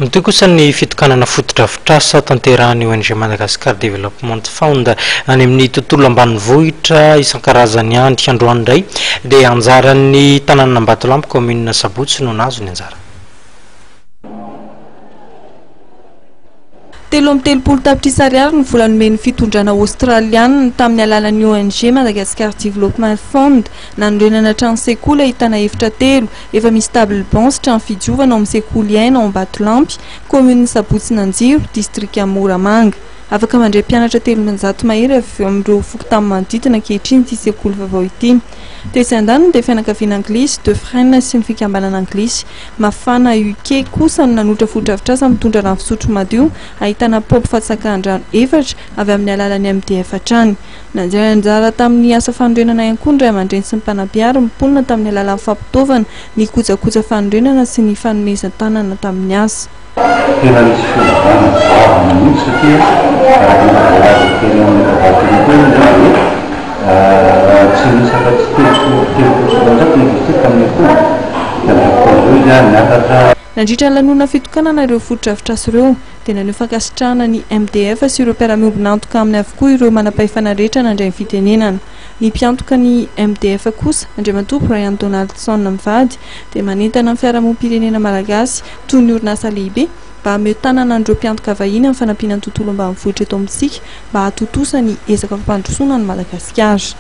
Mitoy kosa ny fitokanana fotodrafitrasa tanterahany ONG Madagascar Development Fund any amin'ny tontolo ambanivohitra isan-karazany andro androany indray dia anjaran'ny tanàna Ambatolampy commune Sabotsy no nazo ny anjara. Telo amby telopolo tapitrisa ariary ny vola nomen'ny fitondrana Australiana tamin'ny alalan'ny ONG Madagascar Development Fund nanorenana trano sekoly ahitana efitra telo efa misy table banc sy trano fidiovana amin'ny sekoly iaina ao Ambatolampy commune Sabotsy Nanjiro district Moramanga. Afaka mandray mpianatra 300 mahery avy amin'ireo foko tamin'ny manodidina ankehitriny ity sekoly vaovao ity. Teo isan-daniny dia fianakaviana anglisy, de Fresnes sy ny fikambanana anglisy. Mafana UK kosa no nanotra fotodrafitrasa mitondra rano fisotro madio ahitana paompy fatsakahan-drano efatra avy amin'ny alalan'ny MDF hatrany. Nanjary anjara tamin'ny asa fanorenana ihany koa ny ray aman-dreny sy ny mpanabeary miponina tamin'ny alalan'ny fampitaovana ny kojakoja fanorenana sy ny fanomezan-tanana tamin'ny asa. Tena misy fiovana zavana mihitsy satria tsy misy afa-tsy telopolo tamin'ny akoho. Nandritra ny lanonana fitokanana ireo fotodrafitrasa ireo dia naneho fankasitrahana ny MDF sy ireo mpiara-miombona antoka aminy avokoa ireo manam-pahefana rehetra nandray ny fitenenana. Ny mpiantoka ny MDF kosa Andriamatoa Brian Donaldson mivady dia manentana ny fiarahamonim-pirenena malagasy toy ny orinasa lehibe mba hameo tanana an'ireo mpiantoka vahiny amin'ny fanampiana ny tontolo ambanivohitra eto amintsika mba hatotosa ny ezaka fampandrosoana ny Madagasikara.